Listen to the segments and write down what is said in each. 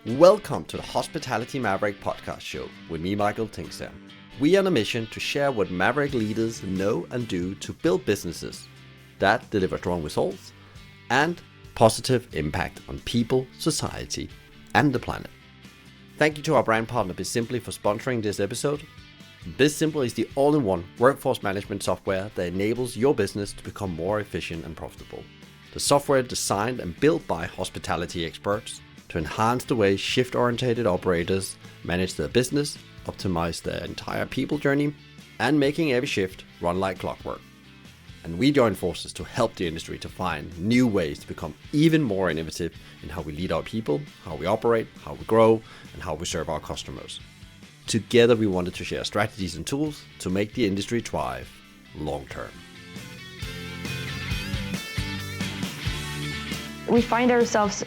Welcome to the Hospitality Maverick podcast show with me, Michael Tinkster. We are on a mission to share what Maverick leaders know and do to build businesses that deliver strong results and positive impact on people, society, and the planet. Thank you to our brand partner BizSimply for sponsoring this episode. BizSimply is the all-in-one workforce management software that enables your business to become more efficient and profitable. The software is designed and built by hospitality experts to enhance the way shift-oriented operators manage their business, optimize their entire people journey, and making every shift run like clockwork. And we join forces to help the industry to find new ways to become even more innovative in how we lead our people, how we operate, how we grow, and how we serve our customers. Together, we wanted to share strategies and tools to make the industry thrive long-term. We find ourselves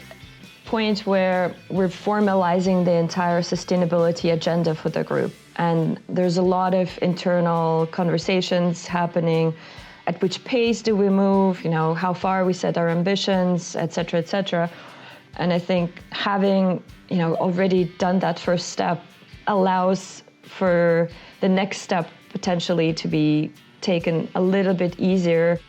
point where we're formalizing the entire sustainability agenda for the group. And there's a lot of internal conversations happening. At which pace do we move? How far we set our ambitions, et cetera, And I think having, already done that first step allows for the next step potentially to be taken a little bit easier.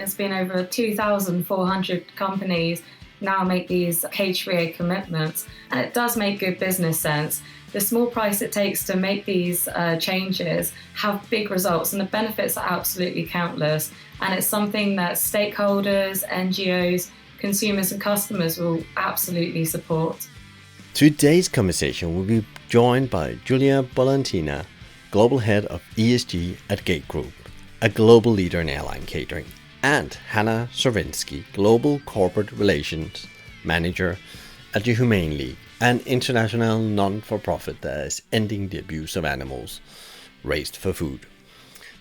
It's been over 2,400 companies now make these K3A commitments, and it does make good business sense. The small price it takes to make these changes have big results, and the benefits are absolutely countless. And it's something that stakeholders, NGOs, consumers and customers will absolutely support. Today's conversation will be joined by Yulia Bolotina, Global Head of ESG at Gategroup, a global leader in airline catering, and Hannah Surowinski, Global Corporate Relations Manager at the Humane League, an international non-for-profit that is ending the abuse of animals raised for food.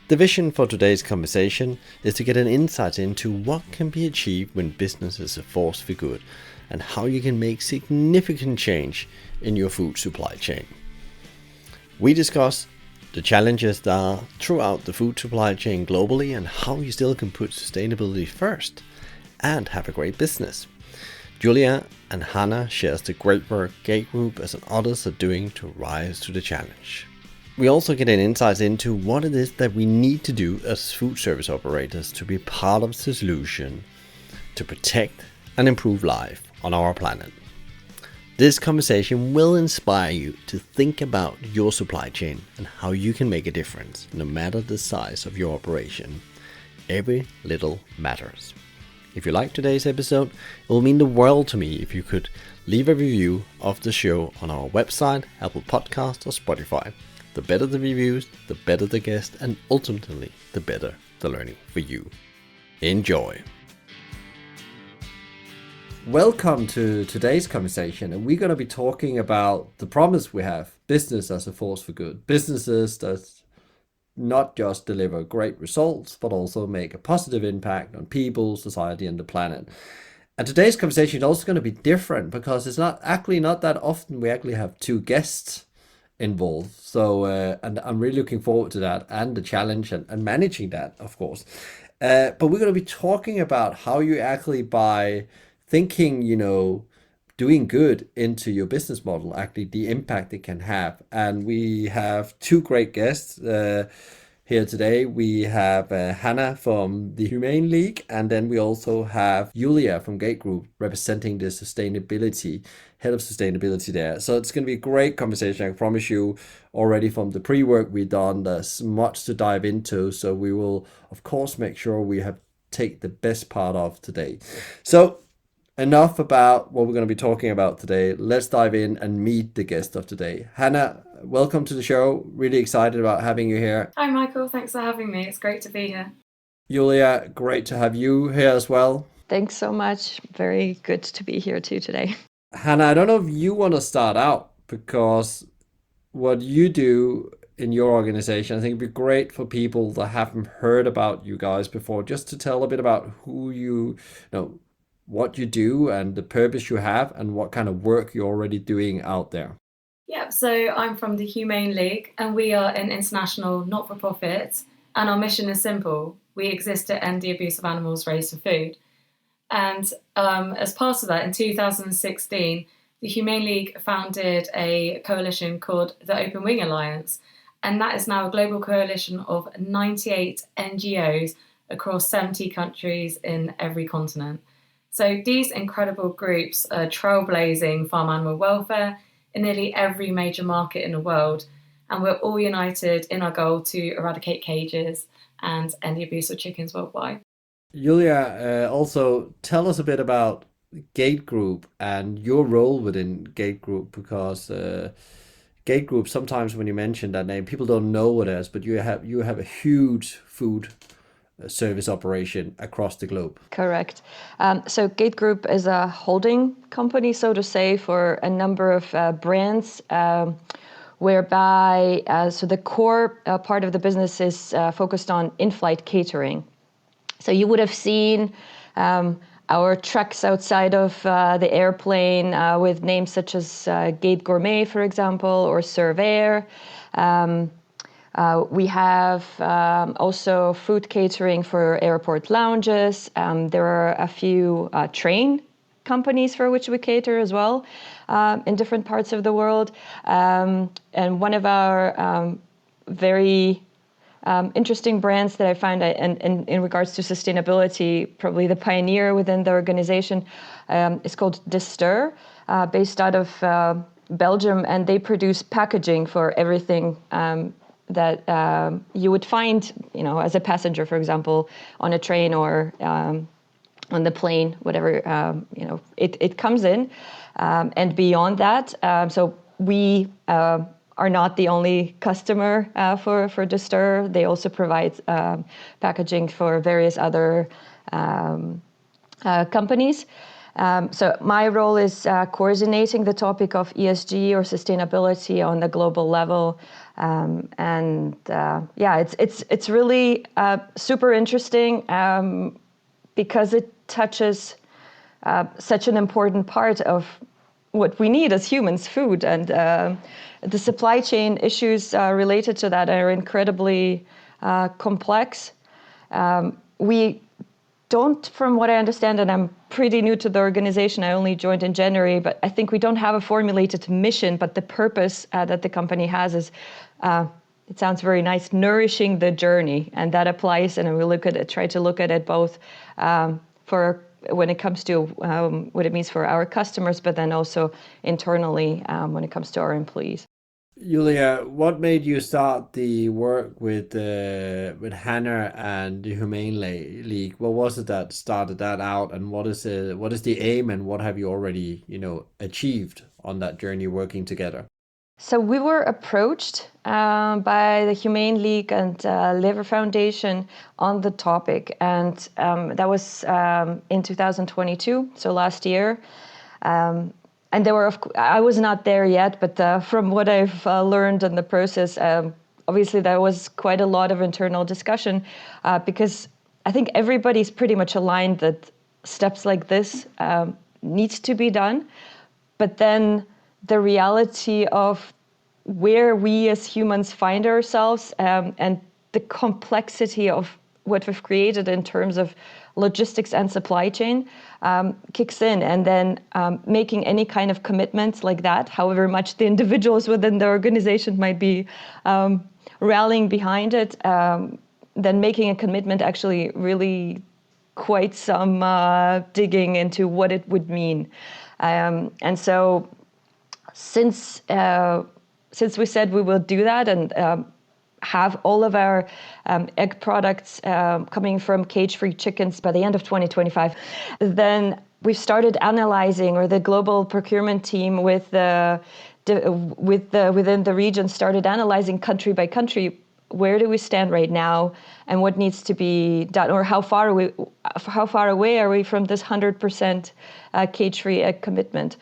The vision for today's conversation is to get an insight into what can be achieved when business is a force for good and how you can make significant change in your food supply chain. We discuss the challenges that are throughout the food supply chain globally and how you still can put sustainability first and have a great business. Yulia and Hannah shares the great work Gategroup and others are doing to rise to the challenge. We also get an insight into what it is that we need to do as food service operators to be part of the solution to protect and improve life on our planet. This conversation will inspire you to think about your supply chain and how you can make a difference, no matter the size of your operation. Every little matters. If you like today's episode, it will mean the world to me if you could leave a review of the show on our website, Apple Podcasts or Spotify. The better the reviews, the better the guest, and ultimately the better the learning for you. Enjoy. Welcome to today's conversation, and we're going to be talking about the promise we have, business as a force for good. Businesses that not just deliver great results, but also make a positive impact on people, society, and the planet. And today's conversation is also going to be different because it's not that often we actually have two guests involved. So, and I'm really looking forward to that and the challenge and managing that, of course. But we're going to be talking about how you actually, by thinking, doing good into your business model, actually the impact it can have. And we have two great guests here today. We have Hannah from the Humane League, and then we also have Yulia from Gategroup representing the head of sustainability there. So it's going to be a great conversation. I promise you already from the pre-work we've done, there's much to dive into. So we will, of course, make sure we take the best part of today. So enough about what we're going to be talking about today. Let's dive in and meet the guest of today. Hannah, welcome to the show. Really excited about having you here. Hi Michael, thanks for having me. It's great to be here. Yulia, great to have you here as well. Thanks so much. Very good to be here too today. Hannah, I don't know if you want to start out, because what you do in your organization, I think it'd be great for people that haven't heard about you guys before, just to tell a bit about who what you do and the purpose you have and what kind of work you're already doing out there. Yeah, so I'm from the Humane League, and we are an international not-for-profit, and our mission is simple. We exist to end the abuse of animals raised for food. And as part of that, in 2016, the Humane League founded a coalition called the Open Wing Alliance, and that is now a global coalition of 98 NGOs across 70 countries in every continent. So these incredible groups are trailblazing farm animal welfare in nearly every major market in the world, and we're all united in our goal to eradicate cages and end the abuse of chickens worldwide. Yulia, also tell us a bit about Gategroup and your role within Gategroup, because Gategroup, sometimes when you mention that name, people don't know what it is, but you have a huge food service operation across the globe. Correct. So Gategroup is a holding company, so to say, for a number of brands, whereby so the core part of the business is focused on in-flight catering. So you would have seen our trucks outside of the airplane with names such as Gate Gourmet, for example, or Servair. We have also food catering for airport lounges. There are a few train companies for which we cater as well in different parts of the world. And one of our very interesting brands that I find in regards to sustainability, probably the pioneer within the organization, is called Distur, based out of Belgium, and they produce packaging for everything that you would find, as a passenger, for example, on a train or on the plane, whatever, it comes in. And beyond that, so we are not the only customer for Distur. They also provide packaging for various other companies. So my role is coordinating the topic of ESG or sustainability on the global level. It's really super interesting because it touches such an important part of what we need as humans, food, and the supply chain issues related to that are incredibly complex. We don't, from what I understand, and I'm pretty new to the organization, I only joined in January, but I think we don't have a formulated mission, but the purpose that the company has is, it sounds very nice, nourishing the journey, and that applies, and we try to look at it both for when it comes to what it means for our customers, but then also internally when it comes to our employees. Yulia, what made you start the work with Hannah and the Humane League? What was it that started that out, and what is the aim, and what have you already achieved on that journey working together? So we were approached by the Humane League and Liver Foundation on the topic, and that was in 2022, so last year. And there were, I was not there yet, but from what I've learned in the process, obviously there was quite a lot of internal discussion because I think everybody's pretty much aligned that steps like this needs to be done. But then the reality of where we as humans find ourselves and the complexity of what we've created in terms of logistics and supply chain kicks in, and then making any kind of commitments like that, however much the individuals within the organization might be rallying behind it, then making a commitment actually really quite some digging into what it would mean. And so since we said we will do that and have all of our egg products coming from cage-free chickens by the end of 2025, then we've started analyzing, or the global procurement team within the region started analyzing country by country, where do we stand right now and what needs to be done, or how far away are we from this 100% cage-free egg commitment.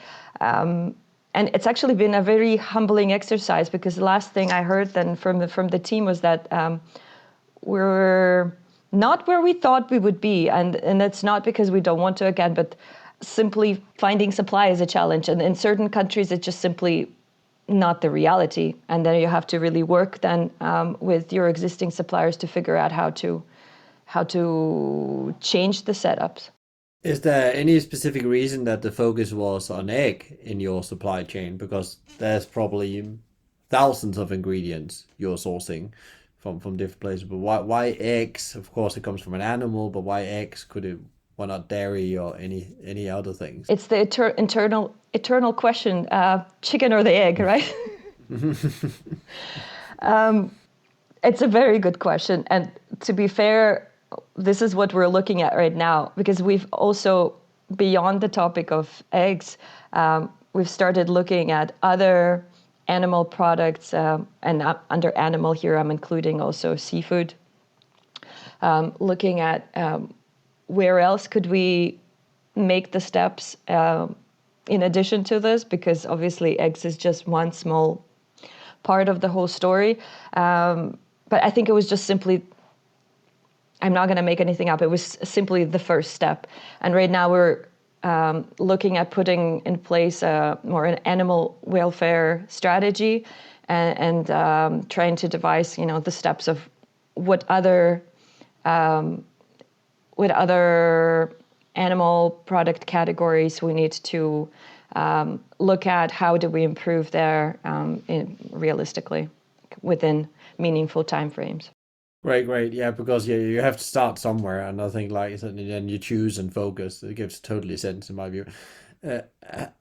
And it's actually been a very humbling exercise, because the last thing I heard then from the team was that we're not where we thought we would be. And that's not because we don't want to again, but simply finding supply is a challenge. And in certain countries, it's just simply not the reality. And then you have to really work then with your existing suppliers to figure out how to change the setups. Is there any specific reason that the focus was on egg in your supply chain? Because there's probably thousands of ingredients you're sourcing from different places. But why eggs? Of course, it comes from an animal, but why eggs? Why not dairy or any other things? It's the eternal question: chicken or the egg, right? It's a very good question, and to be fair, this is what we're looking at right now, because we've also, beyond the topic of eggs, we've started looking at other animal products, and under animal here I'm including also seafood, looking at where else could we make the steps in addition to this, because obviously eggs is just one small part of the whole story. But I think it was just simply, I'm not going to make anything up, it was simply the first step. And right now we're looking at putting in place more an animal welfare strategy, and trying to devise, the steps of what other animal product categories we need to look at. How do we improve there realistically within meaningful timeframes? Great, yeah, because you have to start somewhere, and I think like then you choose and focus. It gives totally sense in my view. Uh,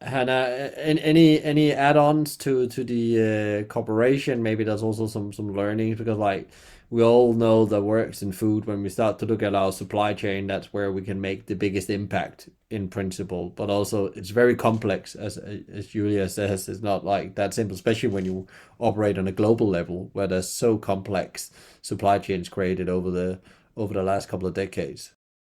Hannah, any add-ons to the corporation? Maybe there's also some learnings, because like we all know that works in food. When we start to look at our supply chain, that's where we can make the biggest impact in principle. But also it's very complex, as Julia says. It's not like that simple, especially when you operate on a global level, where there's so complex supply chains created over the last couple of decades.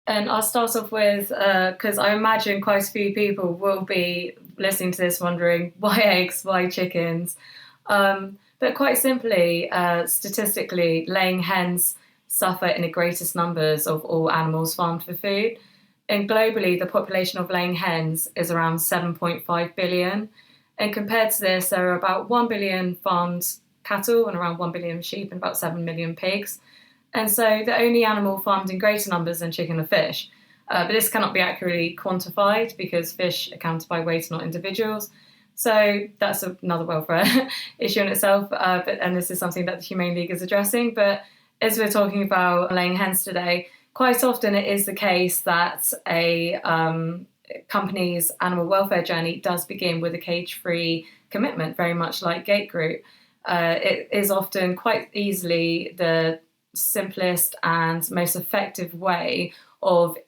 And I'll start off with, because I imagine quite a few people will be listening to this wondering, why eggs, why chickens? But quite simply, statistically, laying hens suffer in the greatest numbers of all animals farmed for food. And globally, the population of laying hens is around 7.5 billion. And compared to this, there are about 1 billion farmed cattle and around 1 billion sheep and about 7 million pigs. And so the only animal farmed in greater numbers than chicken are fish. But this cannot be accurately quantified because fish are counted by weight, not individuals. So that's another welfare issue in itself. And this is something that the Humane League is addressing. But as we're talking about laying hens today, quite often it is the case that a company's animal welfare journey does begin with a cage-free commitment, very much like Gategroup. It is often quite easily the simplest and most effective way of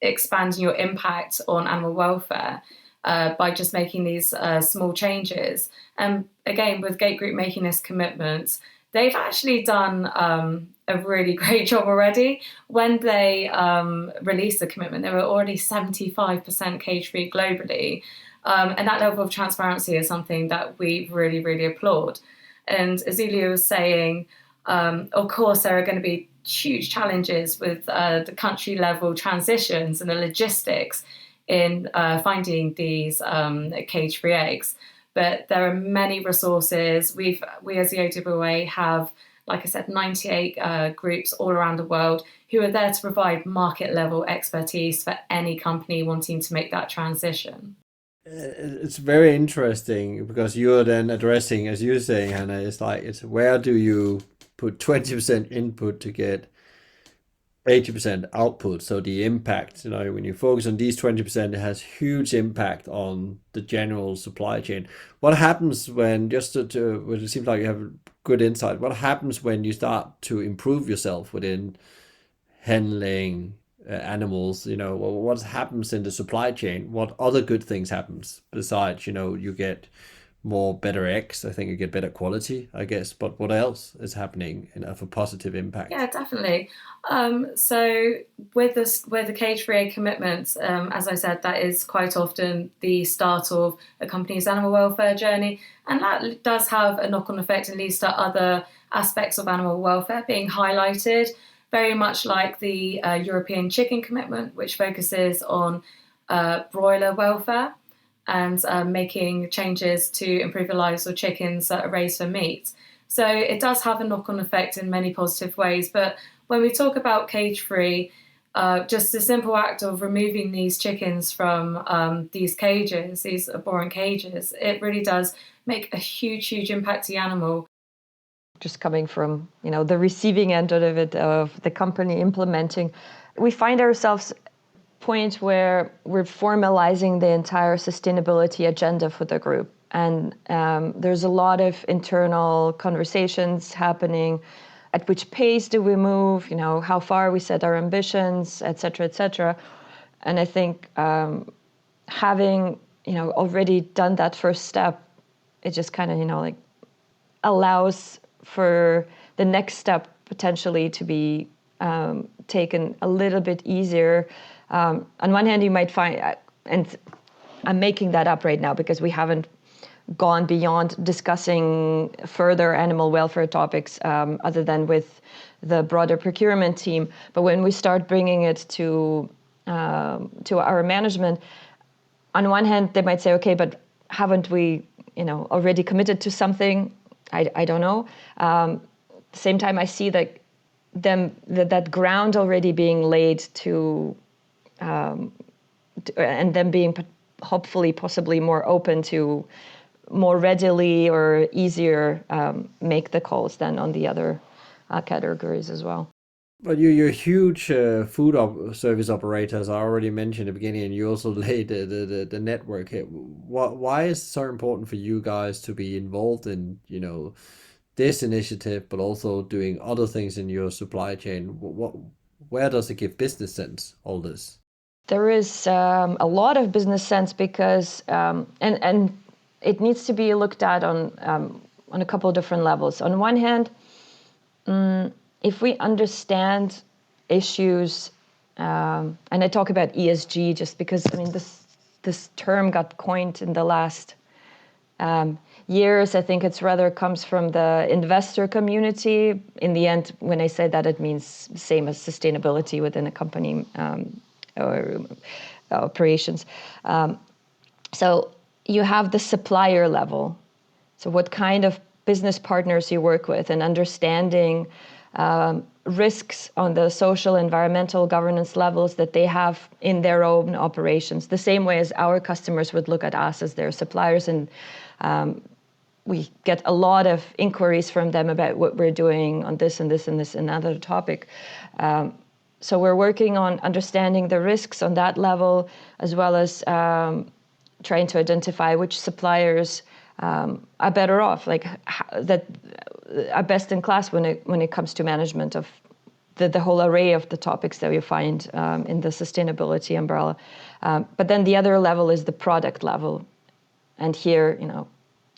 expanding your impact on animal welfare by just making these small changes. And again, with Gategroup making this commitment, they've actually done a really great job already. When they released the commitment, they were already 75% cage-free globally. And that level of transparency is something that we really, really applaud. And as Yulia was saying, of course, there are going to be huge challenges with the country level transitions and the logistics in finding these cage-free eggs. But there are many resources. We as the OWA have, like I said, 98 groups all around the world who are there to provide market level expertise for any company wanting to make that transition. It's very interesting because you're then addressing, as you're saying, Hannah, it's where do you put 20% input to get 80% output? So the impact, when you focus on these 20%, it has huge impact on the general supply chain. What happens when, just well, it seems like you have good insight, what happens when you start to improve yourself within handling animals? What happens in the supply chain? What other good things happens besides, you get better eggs? I think you get better quality, I guess. But what else is happening of a positive impact? Yeah, definitely. So with the cage-free egg commitments, as I said, that is quite often the start of a company's animal welfare journey, and that does have a knock-on effect and leads to other aspects of animal welfare being highlighted. Very much like the European chicken commitment, which focuses on broiler welfare and making changes to improve the lives of chickens that are raised for meat. So it does have a knock-on effect in many positive ways. But when we talk about cage-free, Just a simple act of removing these chickens from these cages, these abhorrent cages, it really does make a huge, huge impact to the animal. Just coming from, the receiving end of it, of the company implementing, we find ourselves point where we're formalizing the entire sustainability agenda for the group. And there's a lot of internal conversations happening. At which pace do we move? How far we set our ambitions, et cetera, et cetera. And I think having, already done that first step, it just kind of, allows for the next step potentially to be taken a little bit easier. On one hand, you might find, and I'm making that up right now because we haven't gone beyond discussing further animal welfare topics other than with the broader procurement team. But when we start bringing it to our management, on one hand, they might say, okay, but haven't we, already committed to something? I don't know. At the same time, I see that that ground already being laid to and them being hopefully possibly more open to more readily or easier make the calls than on the other categories as well. But your huge food service operators, I already mentioned at the beginning, and you also laid the network here. Why is it so important for you guys to be involved in, this initiative, but also doing other things in your supply chain? Where does it give business sense, all this? There is a lot of business sense because, and it needs to be looked at on a couple of different levels. On one hand, if we understand issues, and I talk about ESG just because, this term got coined in the last years. I think it's rather comes from the investor community. In the end, when I say that, it means the same as sustainability within a company or operations. So you have the supplier level. So what kind of business partners you work with and understanding risks on the social, environmental, governance levels that they have in their own operations, the same way as our customers would look at us as their suppliers. And we get a lot of inquiries from them about what we're doing on this and this and this and another topic. So we're working on understanding the risks on that level, as well as trying to identify which suppliers are better off, that are best in class when it comes to management of the whole array of the topics that you find in the sustainability umbrella. But then the other level is the product level. And here,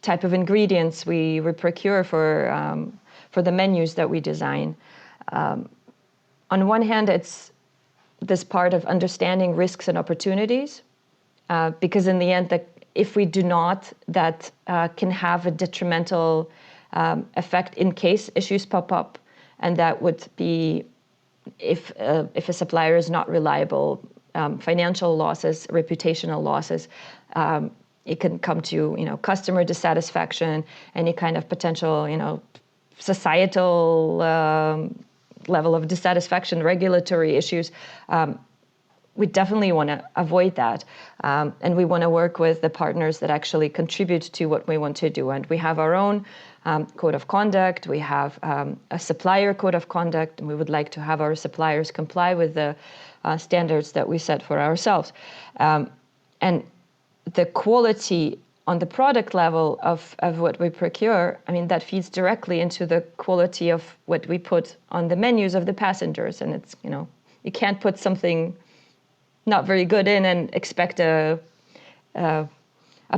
type of ingredients we procure for the menus that we design. On one hand, it's this part of understanding risks and opportunities, because in the end, if we do not, that can have a detrimental effect in case issues pop up, and that would be if a supplier is not reliable, financial losses, reputational losses. It can come to customer dissatisfaction, any kind of potential societal level of dissatisfaction, regulatory issues. We definitely want to avoid that, and we want to work with the partners that actually contribute to what we want to do. And we have our own code of conduct. We have a supplier code of conduct, and we would like to have our suppliers comply with the standards that we set for ourselves. And the quality on the product level of what we procure, that feeds directly into the quality of what we put on the menus of the passengers. And it's, you can't put something not very good in and expect a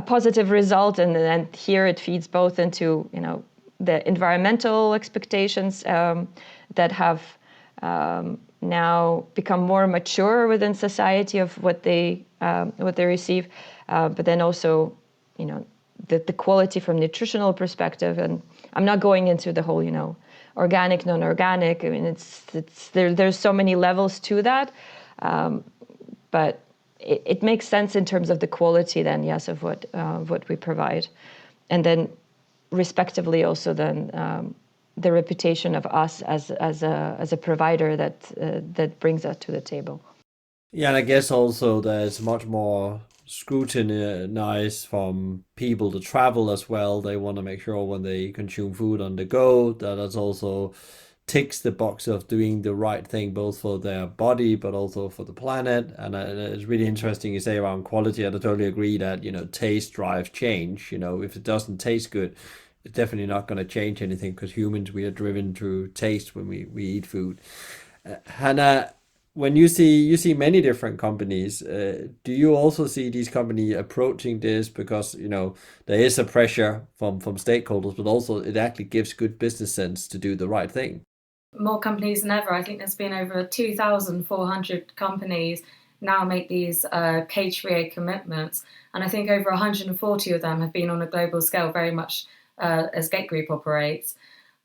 positive result. And then here it feeds both into, the environmental expectations that have now become more mature within society of what they receive, but then also, the quality from nutritional perspective. And I'm not going into the whole, organic, non-organic. There's so many levels to that, but it makes sense in terms of the quality then, yes, of what we provide, and then respectively also then the reputation of us as a provider that brings that to the table. Yeah, and I guess also there's much more scrutinized from people to travel as well. They want to make sure when they consume food on the go that it also ticks the box of doing the right thing, both for their body but also for the planet. And it's really interesting you say around quality. I totally agree that taste drives change. If it doesn't taste good, it's definitely not going to change anything because humans, we are driven through taste when we eat food. Hannah, when you see many different companies, do you also see these companies approaching this because there is a pressure from stakeholders, but also it actually gives good business sense to do the right thing? More companies than ever. I think there's been over 2,400 companies now make these catering commitments, and I think over 140 of them have been on a global scale, very much as Gategroup operates.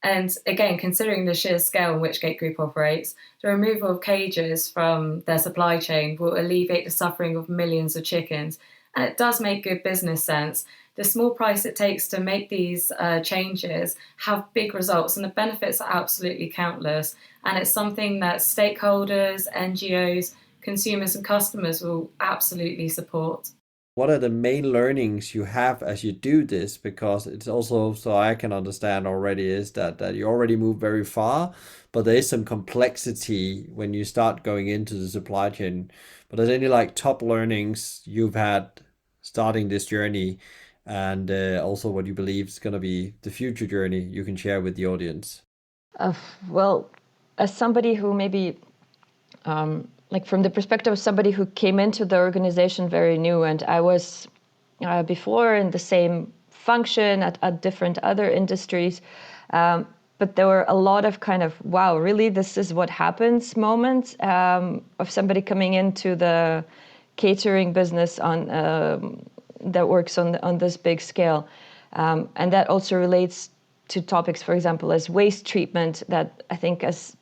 And again, considering the sheer scale in which Gategroup operates, the removal of cages from their supply chain will alleviate the suffering of millions of chickens. And it does make good business sense. The small price it takes to make these changes have big results, and the benefits are absolutely countless. And it's something that stakeholders, NGOs, consumers and customers will absolutely support. What are the main learnings you have as you do this? Because it's also, so I can understand already, is that you already move very far, but there is some complexity when you start going into the supply chain. But are there any like top learnings you've had starting this journey, and also what you believe is going to be the future journey you can share with the audience? Well, as somebody who maybe like from the perspective of somebody who came into the organization very new, and I was before in the same function at different other industries, but there were a lot of kind of, wow, really, this is what happens moments of somebody coming into the catering business that works on this big scale. And that also relates to topics, for example, as waste treatment, that I think as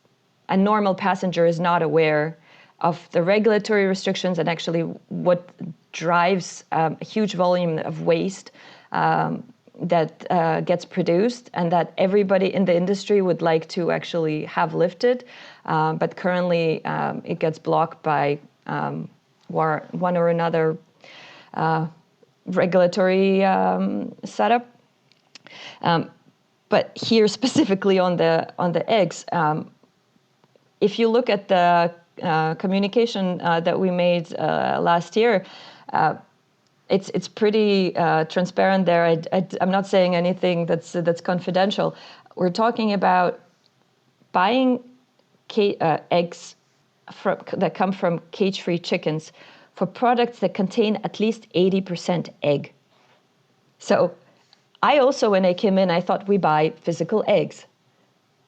a normal passenger is not aware of the regulatory restrictions and actually what drives a huge volume of waste that gets produced, and that everybody in the industry would like to actually have lifted. But currently it gets blocked by one or another regulatory setup. But here specifically on the eggs, if you look at the communication that we made last year, it's pretty transparent there. I'm not saying anything that's confidential. We're talking about buying eggs that come from cage-free chickens for products that contain at least 80% egg. So I also, when I came in, I thought we buy physical eggs.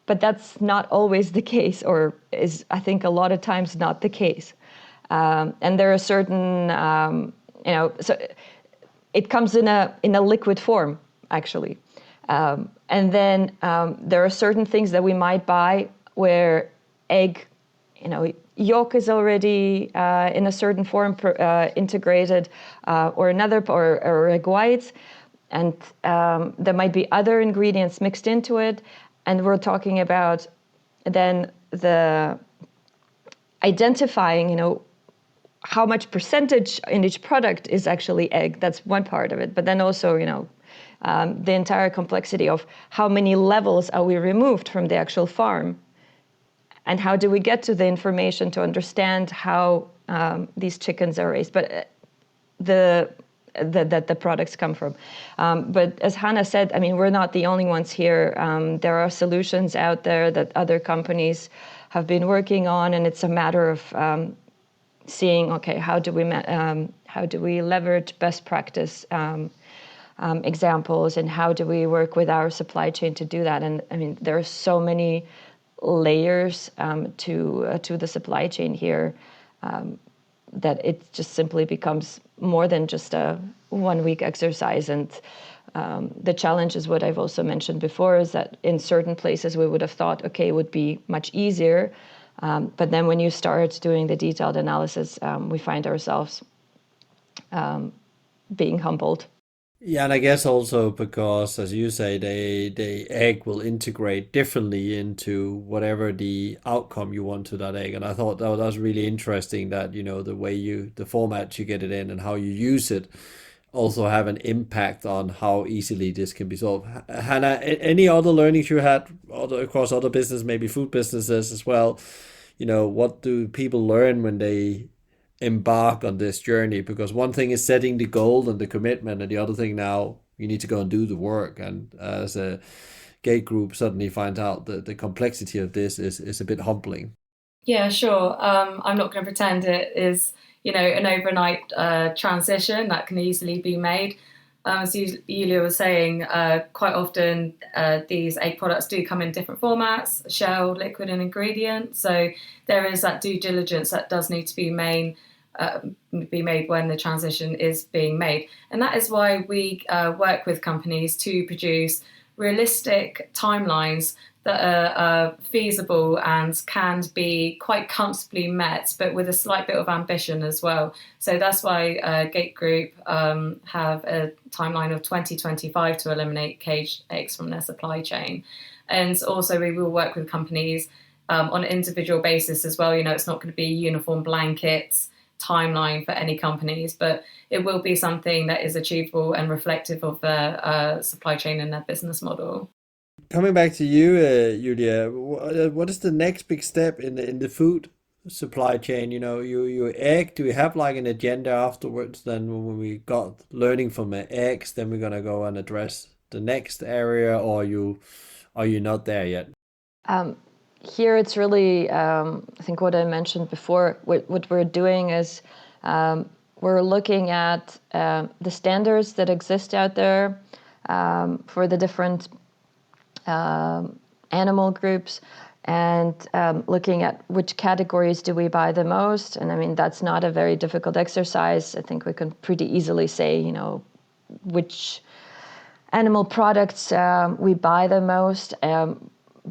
But that's not always the case, or is, I think, a lot of times not the case. And there are certain, so it comes in a liquid form, actually. And then there are certain things that we might buy where egg, yolk is already in a certain form integrated, or egg whites, and there might be other ingredients mixed into it. And we're talking about then the identifying, how much percentage in each product is actually egg. That's one part of it. But then also, the entire complexity of how many levels are we removed from the actual farm, and how do we get to the information to understand how these chickens are raised, but that the products come from. But as Hannah said, I mean, we're not the only ones here. There are solutions out there that other companies have been working on, and it's a matter of seeing, okay, how do we leverage best practice examples, and how do we work with our supply chain to do that? And I mean, there are so many layers to the supply chain here that it just simply becomes more than just a 1 week exercise. And the challenge is what I've also mentioned before, is that in certain places we would have thought, okay, it would be much easier. But then when you start doing the detailed analysis, we find ourselves being humbled. Yeah, and I guess also because, as you say, the egg will integrate differently into whatever the outcome you want to that egg. And I thought that was really interesting that, the way the format you get it in and how you use it also have an impact on how easily this can be solved. Hannah, any other learnings you had across other business, maybe food businesses as well? What do people learn when they embark on this journey? Because one thing is setting the goal and the commitment, and the other thing now you need to go and do the work. And as a Gategroup suddenly finds out that the complexity of this is a bit humbling. Yeah, sure. I'm not going to pretend it is, an overnight transition that can easily be made. As Yulia was saying, quite often these egg products do come in different formats, shell, liquid, and ingredient. So there is that due diligence that does need to be made when the transition is being made. And that is why we work with companies to produce realistic timelines that are feasible and can be quite comfortably met, but with a slight bit of ambition as well. So that's why Gategroup have a timeline of 2025 to eliminate caged eggs from their supply chain. And also we will work with companies on an individual basis as well. It's not going to be a uniform blanket timeline for any companies, but it will be something that is achievable and reflective of their supply chain and their business model. Coming back to you, Julia, what is the next big step in the food supply chain? Your egg. Do we have like an agenda afterwards? Then when we got learning from the eggs, then we're gonna go and address the next area, or are you not there yet? Um, Here it's really, I think what I mentioned before, what we're doing is we're looking at the standards that exist out there for the different animal groups, and looking at which categories do we buy the most. And I mean, that's not a very difficult exercise. I think we can pretty easily say, which animal products we buy the most,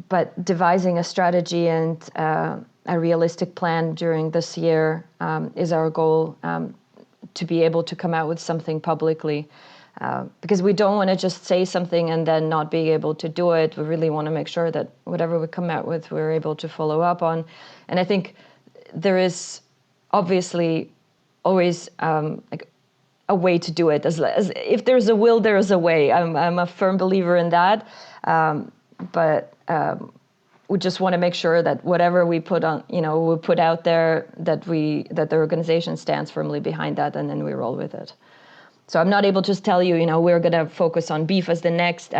but devising a strategy and a realistic plan during this year is our goal, to be able to come out with something publicly. Because we don't want to just say something and then not be able to do it. We really want to make sure that whatever we come out with, we're able to follow up on. And I think there is obviously always like a way to do it. As if there's a will, there is a way. I'm a firm believer in that. But we just want to make sure that whatever we put on, we put out there, that the organization stands firmly behind that, and then we roll with it. So I'm not able to just tell you, we're going to focus on beef as the next.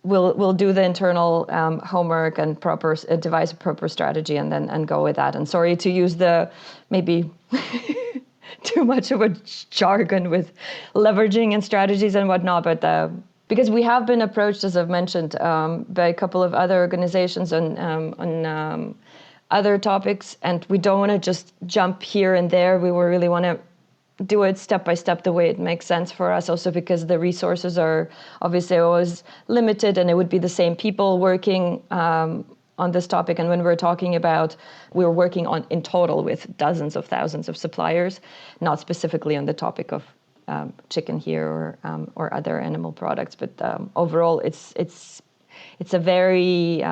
We'll do the internal homework and devise a proper strategy, and then go with that. And sorry to use the maybe too much of a jargon with leveraging and strategies and whatnot, but because we have been approached, as I've mentioned, by a couple of other organizations on other topics, and we don't want to just jump here and there. We will really want to do it step by step the way it makes sense for us, also because the resources are obviously always limited, and it would be the same people working on this topic. And when we're talking about, we're working on in total with dozens of thousands of suppliers, not specifically on the topic of chicken here or other animal products, but overall it's a very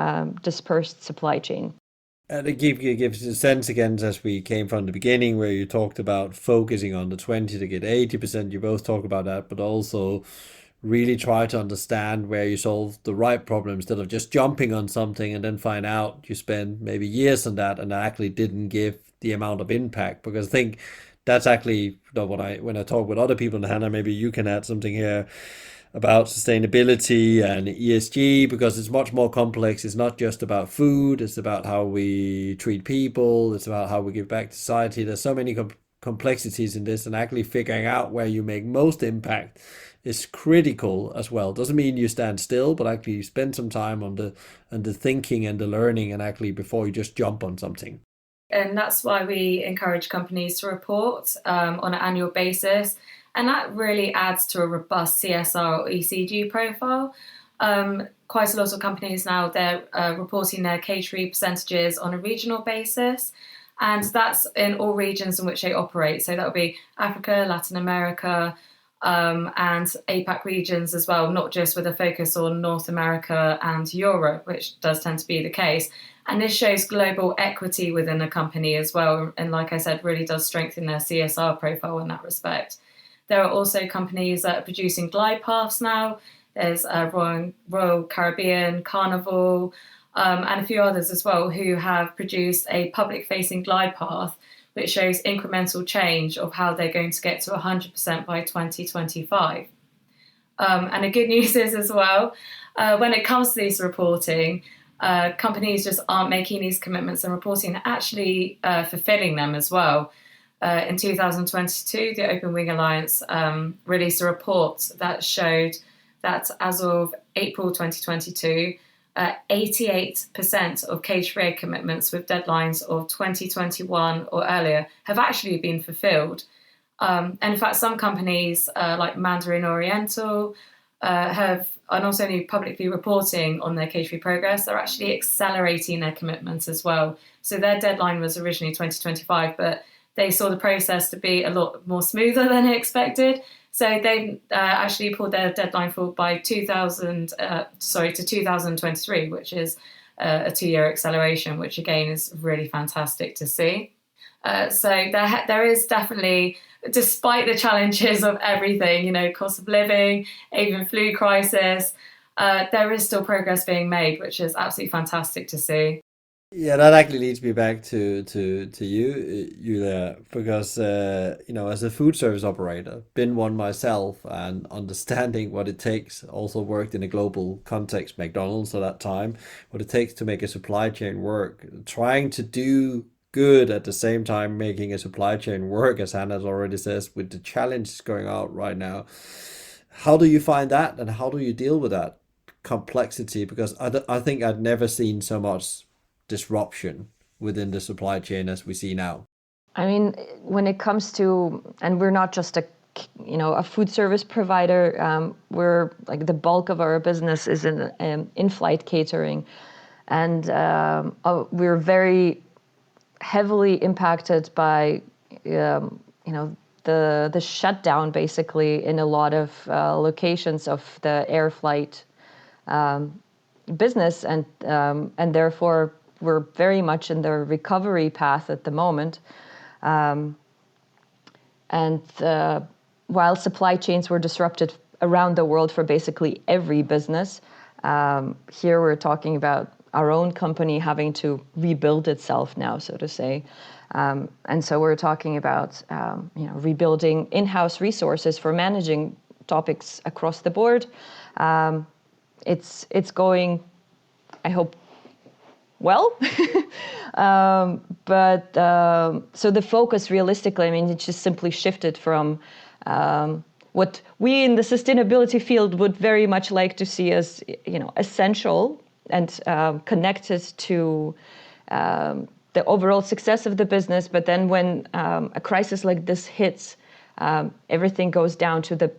dispersed supply chain. And it gives a sense again, as we came from the beginning, where you talked about focusing on the 20 to get 80%. You both talk about that, but also really try to understand where you solve the right problem instead of just jumping on something and then find out you spend maybe years on that and actually didn't give the amount of impact. Because I think that's actually what when I talk with other people, and Hannah, maybe you can add something here about sustainability and ESG, because it's much more complex. It's not just about food, it's about how we treat people, it's about how we give back to society. There's so many complexities in this, and actually figuring out where you make most impact is critical as well. Doesn't mean you stand still, but actually you spend some time on the thinking and the learning, and actually before you just jump on something. And that's why we encourage companies to report on an annual basis. And that really adds to a robust CSR or ESG profile. Quite a lot of companies now, they're reporting their catering percentages on a regional basis. And that's in all regions in which they operate. So that would be Africa, Latin America, and APAC regions as well, not just with a focus on North America and Europe, which does tend to be the case. And this shows global equity within a company as well. And like I said, really does strengthen their CSR profile in that respect. There are also companies that are producing glide paths now. There's Royal Caribbean, Carnival, and a few others as well who have produced a public-facing glide path which shows incremental change of how they're going to get to 100% by 2025. And the good news is as well, when it comes to this reporting, companies just aren't making these commitments and reporting, they're actually fulfilling them as well. In 2022, the Open Wing Alliance released a report that showed that as of April 2022, 88% of catering commitments with deadlines of 2021 or earlier have actually been fulfilled. And in fact, some companies like Mandarin Oriental are not only publicly reporting on their catering progress, they're actually accelerating their commitments as well. So their deadline was originally 2025, but they saw the process to be a lot more smoother than expected. So they actually pulled their deadline forward by 2023, which is a 2-year acceleration, which again is really fantastic to see. So there is definitely, despite the challenges of everything, cost of living, avian flu crisis, there is still progress being made, which is absolutely fantastic to see. Yeah, that actually leads me back to you, Yulia, because as a food service operator, been one myself, and understanding what it takes. Also worked in a global context, McDonald's at that time, what it takes to make a supply chain work. Trying to do good at the same time, making a supply chain work, as Hannah already says, with the challenges going out right now. How do you find that, and how do you deal with that complexity? Because I think I'd never seen so much disruption within the supply chain as we see now. I mean, when it comes to, and we're not just a food service provider, we're like the bulk of our business is in flight catering, and we're very heavily impacted by the shutdown basically in a lot of locations of the air flight business, and therefore we're very much in the recovery path at the moment. While supply chains were disrupted around the world for basically every business, here we're talking about our own company having to rebuild itself now, so to say. And so we're talking about rebuilding in-house resources for managing topics across the board. It's going, I hope, well. So the focus realistically, I mean, it just simply shifted from what we in the sustainability field would very much like to see as essential and connected to the overall success of the business. But then when a crisis like this hits, everything goes down to the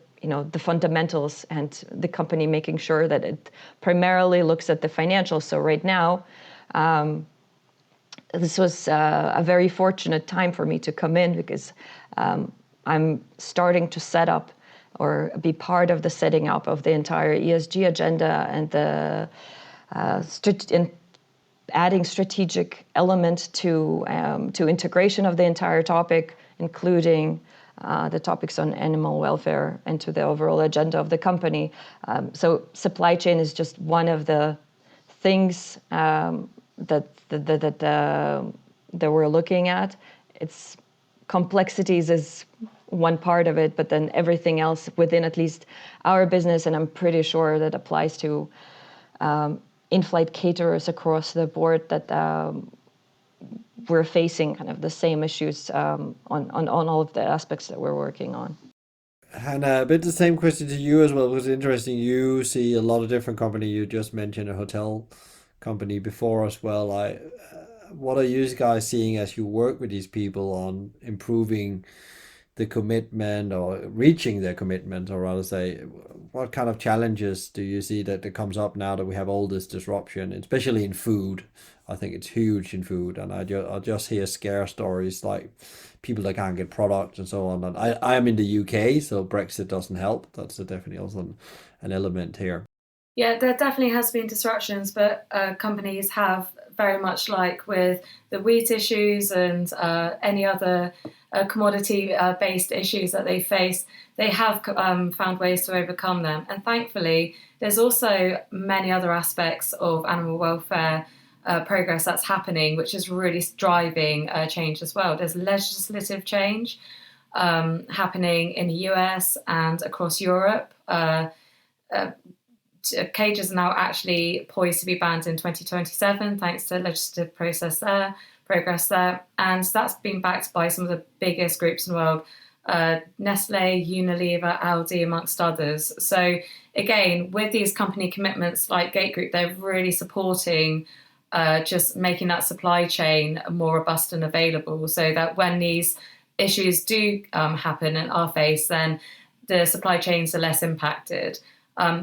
fundamentals, and the company making sure that it primarily looks at the financials. So right now, this was a very fortunate time for me to come in, because I'm starting to set up or be part of the setting up of the entire ESG agenda and the adding strategic element to integration of the entire topic, including the topics on animal welfare into the overall agenda of the company. So supply chain is just one of the things that we're looking at. Its complexities is one part of it, but then everything else within at least our business, and I'm pretty sure that applies to in-flight caterers across the board, that we're facing kind of the same issues on all of the aspects that we're working on. Hannah, a bit the same question to you as well, because it's interesting. You see a lot of different companies. You just mentioned a hotel company before as well. What are you guys seeing as you work with these people on improving the commitment or reaching their commitment, or rather say, what kind of challenges do you see that comes up now that we have all this disruption, especially in food? I think it's huge in food, and I just hear scare stories like people that can't get products and so on. And I am in the UK, so Brexit doesn't help. That's definitely also an element here. Yeah, there definitely has been disruptions, but companies have, very much like with the wheat issues and any other commodity-based issues that they face, they have found ways to overcome them. And thankfully, there's also many other aspects of animal welfare progress that's happening, which is really driving change as well. There's legislative change happening in the US and across Europe. Cages are now actually poised to be banned in 2027 thanks to legislative progress there. And that's been backed by some of the biggest groups in the world, Nestle, Unilever, Aldi, amongst others. So again, with these company commitments like Gategroup, they're really supporting just making that supply chain more robust and available, so that when these issues do happen and are faced, then the supply chains are less impacted.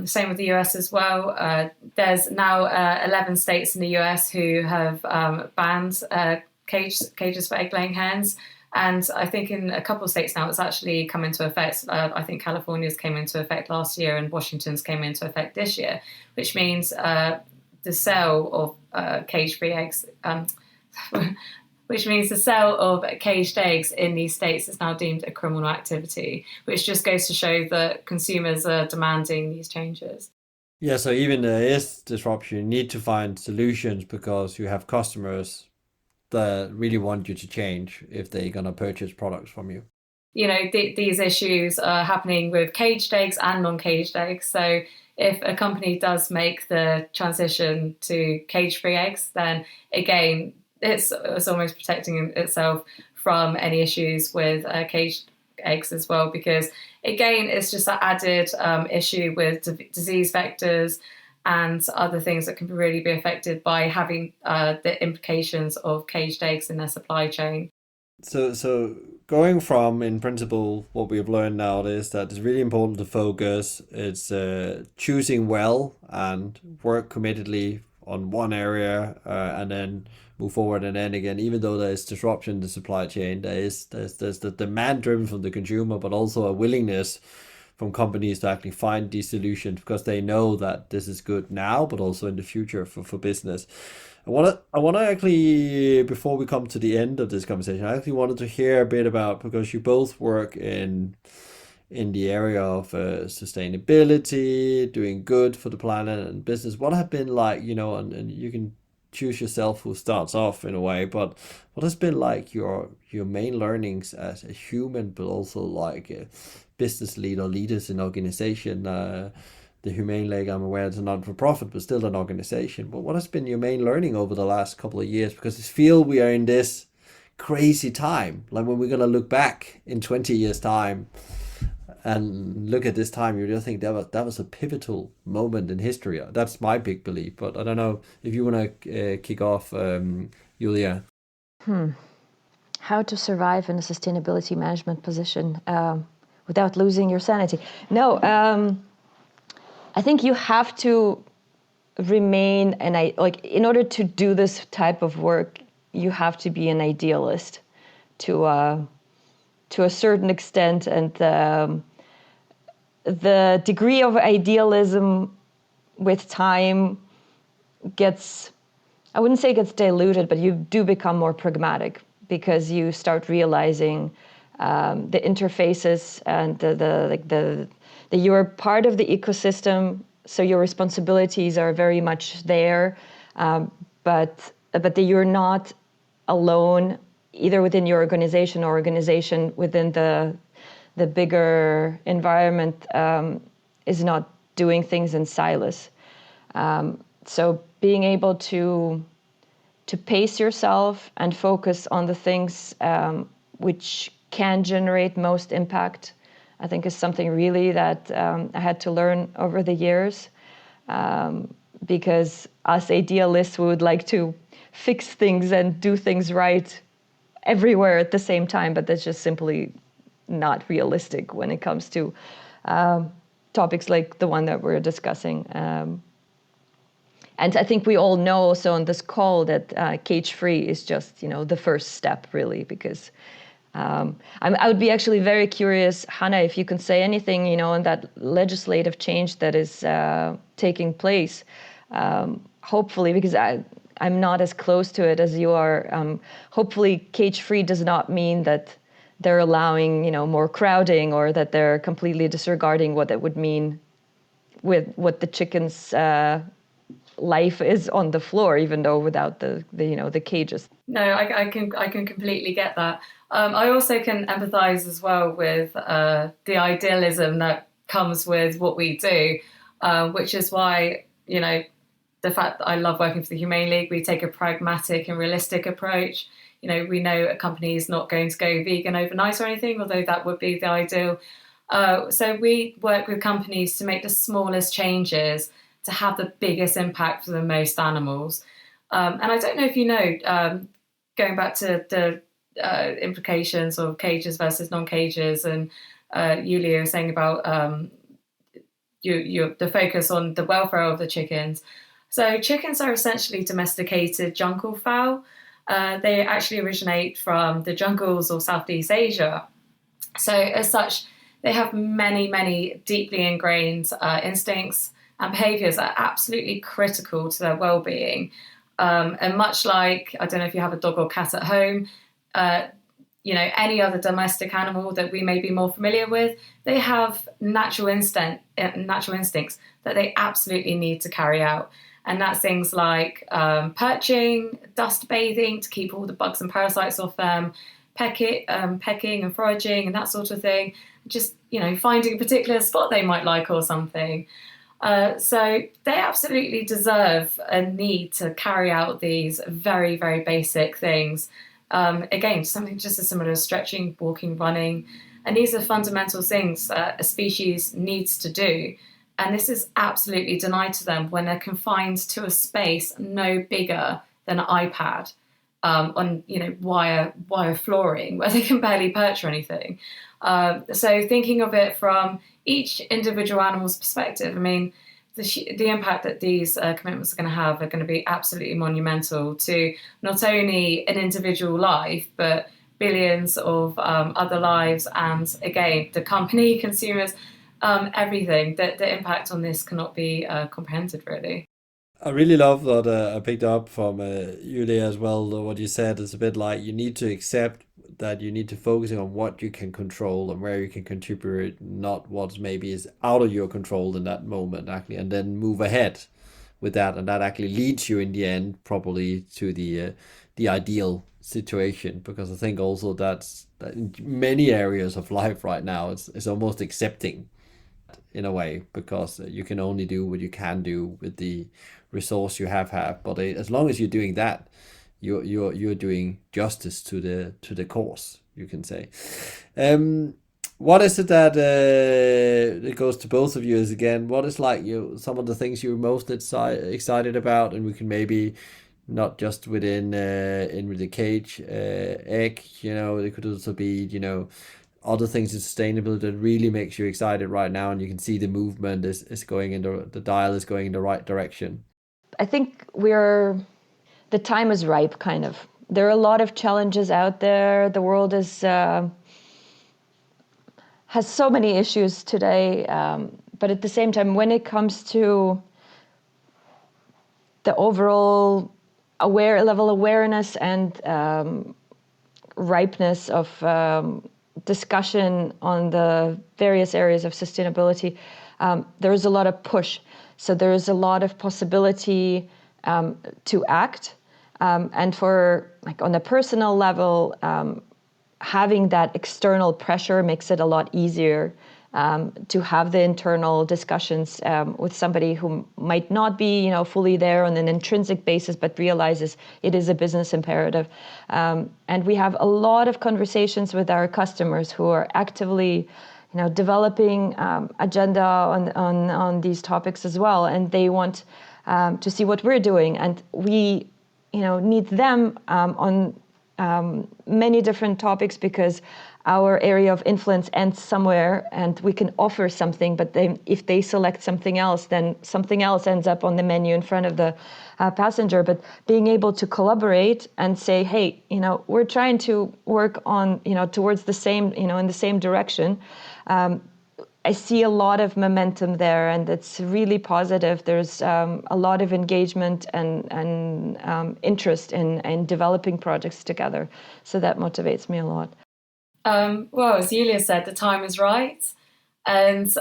Same with the US as well. There's now 11 states in the US who have banned cages for egg-laying hens. And I think in a couple of states now it's actually come into effect. I think California's came into effect last year and Washington's came into effect this year, which means the sale of cage-free eggs, which means the sale of caged eggs in these states is now deemed a criminal activity, which just goes to show that consumers are demanding these changes. Yeah, so even there is disruption, you need to find solutions because you have customers that really want you to change if they're going to purchase products from you. You know, these issues are happening with caged eggs and non-caged eggs. So if a company does make the transition to cage-free eggs, then again, it's almost protecting itself from any issues with caged eggs as well, because again, it's just that added issue with disease vectors and other things that can really be affected by having the implications of caged eggs in their supply chain. So going from, in principle, what we have learned now is that it's really important to focus. It's choosing well and work committedly on one area and then move forward. And then again, even though there's disruption in the supply chain, there's the demand driven from the consumer, but also a willingness from companies to actually find these solutions because they know that this is good now, but also in the future for business. I want to actually, before we come to the end of this conversation, I actually wanted to hear a bit about, because you both work in the area of sustainability, doing good for the planet and business. What have been like, and you can choose yourself who starts off in a way, but what has been like your main learnings as a human, but also like a business lead or leaders in organization? The Humane League, I'm aware it's a non-for-profit, but still an organization. But what has been your main learning over the last couple of years? Because I feel we are in this crazy time. Like when we're going to look back in 20 years' time and look at this time, you just think that was a pivotal moment in history. That's my big belief. But I don't know if you want to kick off, Yulia. How to survive in a sustainability management position without losing your sanity? No, I think you have to remain in order to do this type of work, you have to be an idealist to a certain extent, and the degree of idealism with time gets, I wouldn't say gets diluted, but you do become more pragmatic because you start realizing the interfaces and the you're part of the ecosystem, so your responsibilities are very much there, but that you're not alone either within your organization or organization within the bigger environment is not doing things in silos. So being able to pace yourself and focus on the things which can generate most impact, I think is something really that I had to learn over the years, because us idealists, we would like to fix things and do things right everywhere at the same time, but that's just simply not realistic when it comes to topics like the one that we're discussing. And I think we all know also on this call that cage-free is just, the first step, really, because I would be actually very curious, Hannah, if you can say anything, on that legislative change that is taking place. Hopefully, because I'm not as close to it as you are. Hopefully, cage-free does not mean that they're allowing, more crowding, or that they're completely disregarding what that would mean with what the chickens' life is on the floor, even though without the cages. No, I can completely get that. I also can empathise as well with the idealism that comes with what we do, which is why, the fact that I love working for the Humane League, we take a pragmatic and realistic approach. We know a company is not going to go vegan overnight or anything, although that would be the ideal. So we work with companies to make the smallest changes to have the biggest impact for the most animals. And I don't know if you know, going back to the implications of cages versus non-cages, and Yulia was saying about the focus on the welfare of the chickens. So chickens are essentially domesticated jungle fowl. They actually originate from the jungles of Southeast Asia. So as such, they have many, many deeply ingrained instincts and behaviours that are absolutely critical to their well-being. And much like, I don't know if you have a dog or cat at home, any other domestic animal that we may be more familiar with, they have natural instincts that they absolutely need to carry out. And that's things like perching, dust bathing to keep all the bugs and parasites off them, pecking and foraging and that sort of thing. Just, finding a particular spot they might like or something. So they absolutely deserve and need to carry out these very, very basic things. Again, something just as similar as stretching, walking, running. And these are fundamental things that a species needs to do. And this is absolutely denied to them when they're confined to a space no bigger than an iPad on wire flooring where they can barely perch or anything. So thinking of it from each individual animal's perspective, I mean, the impact that these commitments are going to have are going to be absolutely monumental to not only an individual life, but billions of other lives. And again, the company, consumers, everything. The impact on this cannot be comprehended, really. I really love that I picked up from Yulia as well. What you said is a bit like you need to accept that you need to focus on what you can control and where you can contribute, not what maybe is out of your control in that moment, actually, and then move ahead with that. And that actually leads you in the end probably to the ideal situation, because I think also that in many areas of life right now, it's almost accepting in a way, because you can only do what you can do with the resource you have. But as long as you're doing that, you're doing justice to the cause, you can say. What is it that it goes to both of you is, again, what is like some of the things you're most excited about? And we can maybe not just within with the cage egg, it could also be other things in sustainability that really makes you excited right now, and you can see the movement is going in the dial is going in the right direction. I think the time is ripe, kind of. There are a lot of challenges out there. The world is has so many issues today, but at the same time, when it comes to the overall awareness and ripeness of discussion on the various areas of sustainability, there is a lot of push. So there is a lot of possibility to act. And for, like, on a personal level, having that external pressure makes it a lot easier to have the internal discussions with somebody who might not be, fully there on an intrinsic basis, but realizes it is a business imperative. And we have a lot of conversations with our customers who are actively, developing agenda on these topics as well, and they want to see what we're doing, and we, need them on many different topics, because our area of influence ends somewhere and we can offer something, but then if they select something else, then something else ends up on the menu in front of the passenger. But being able to collaborate and say, hey, we're trying to work on, towards the same, in the same direction. I see a lot of momentum there, and it's really positive. There's a lot of engagement and interest in developing projects together. So that motivates me a lot. Well, as Yulia said, the time is right, and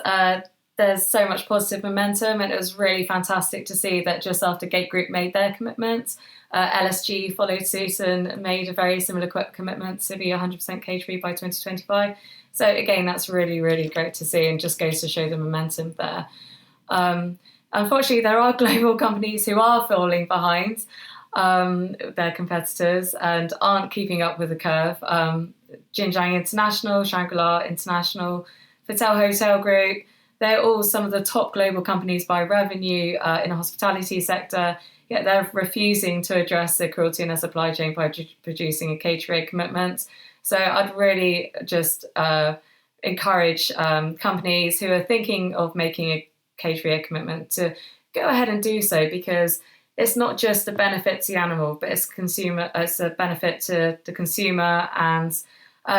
there's so much positive momentum, and it was really fantastic to see that just after Gategroup made their commitment, LSG followed suit and made a very similar commitment to be 100% cage-free by 2025. So again, that's really, really great to see, and just goes to show the momentum there. Unfortunately, there are global companies who are falling behind their competitors and aren't keeping up with the curve. Jinjiang International, Shangri-La International, Patel Hotel Group, they're all some of the top global companies by revenue in the hospitality sector, yet they're refusing to address the cruelty in their supply chain by producing a cage-free commitment. So I'd really just encourage companies who are thinking of making a cage-free commitment to go ahead and do so, because it's not just a benefit to the animal, but it's a benefit to the consumer and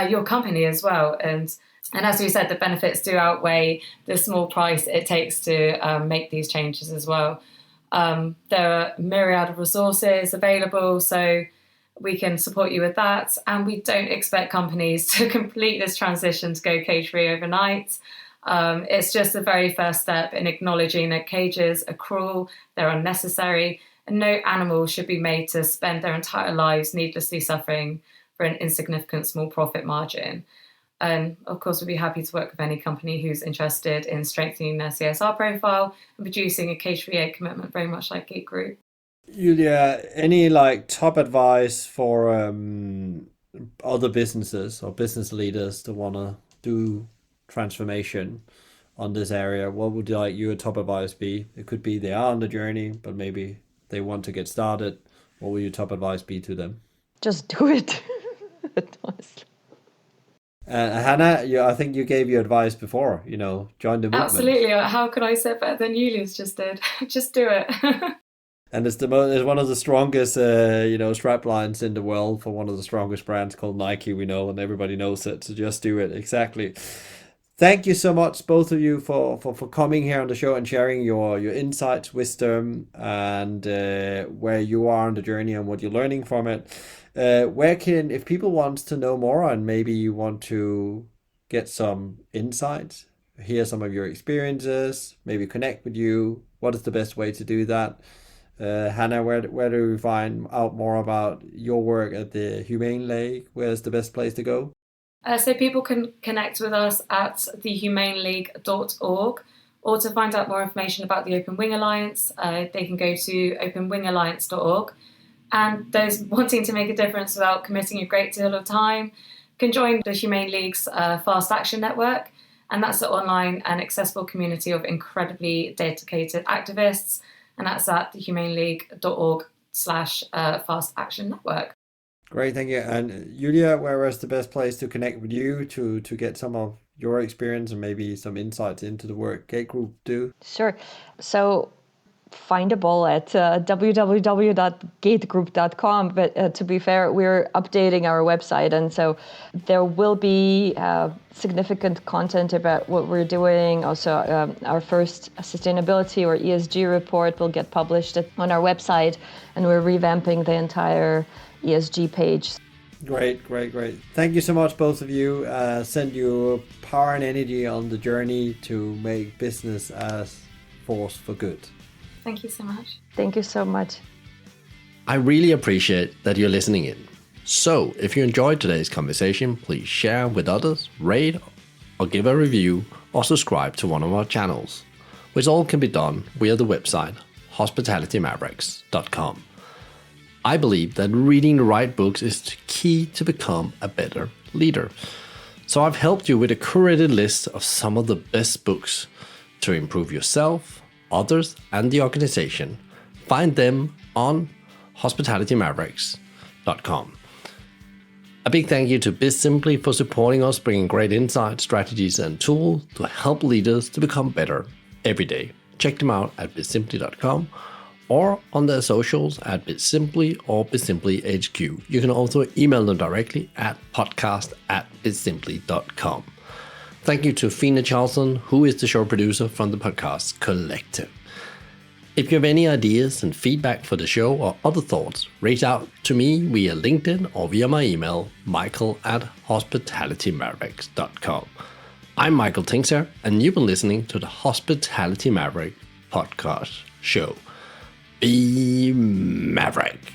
your company as well. And as we said, the benefits do outweigh the small price it takes to make these changes as well. There are a myriad of resources available, so we can support you with that. And we don't expect companies to complete this transition to go cage-free overnight. It's just the very first step in acknowledging that cages are cruel, they're unnecessary, and no animal should be made to spend their entire lives needlessly suffering for an insignificant small profit margin. And of course, we'd be happy to work with any company who's interested in strengthening their CSR profile and producing a cage-free commitment, very much like Gategroup. Yulia, any top advice for other businesses or business leaders that want to do transformation on this area? What would your top advice be? It could be they are on the journey, but maybe they want to get started. What would your top advice be to them? Just do it. Honestly. Hannah, I think you gave your advice before, join the movement. Absolutely. How could I say it better than Yulia's just did? Just do it. And it's one of the strongest, strap lines in the world for one of the strongest brands called Nike, we know, and everybody knows it. So just do it. Exactly. Thank you so much, both of you, for coming here on the show and sharing your insights, wisdom, and where you are on the journey and what you're learning from it. If people want to know more and maybe you want to get some insights, hear some of your experiences, maybe connect with you, what is the best way to do that? Hannah, where do we find out more about your work at the Humane League? Where's the best place to go? So people can connect with us at thehumaneleague.org, or to find out more information about the Open Wing Alliance, they can go to openwingalliance.org. And those wanting to make a difference without committing a great deal of time can join the Humane League's Fast Action Network. And that's an online and accessible community of incredibly dedicated activists. And that's at thehumaneleague.org/Fast Action Network. Great, thank you. And Yulia, where is the best place to connect with you to get some of your experience and maybe some insights into the work Gategroup do? Sure. So findable at www.gategroup.com. But to be fair, we're updating our website. And so there will be significant content about what we're doing. Also, our first sustainability or ESG report will get published on our website. And we're revamping the entire ESG page. Great. Thank you so much, both of you. Send your power and energy on the journey to make business as force for good. Thank you so much. Thank you so much. I really appreciate that you're listening in. So if you enjoyed today's conversation, please share with others, rate or give a review, or subscribe to one of our channels, which all can be done via the website hospitalitymavericks.com. I believe that reading the right books is the key to become a better leader. So I've helped you with a curated list of some of the best books to improve yourself, others, and the organization. Find them on hospitalitymavericks.com. A big thank you to BizSimply for supporting us, bringing great insights, strategies, and tools to help leaders to become better every day. Check them out at bizsimply.com or on their socials at BizSimply or BizSimplyHQ. You can also email them directly at podcast@bizsimply.com. Thank you to Fina Charlson, who is the show producer from the Podcast Collective. If you have any ideas and feedback for the show or other thoughts, reach out to me via LinkedIn or via my email, michael@hospitalitymaverick.com. I'm Michael Tinkser, and you've been listening to the Hospitality Maverick podcast show. Be Maverick.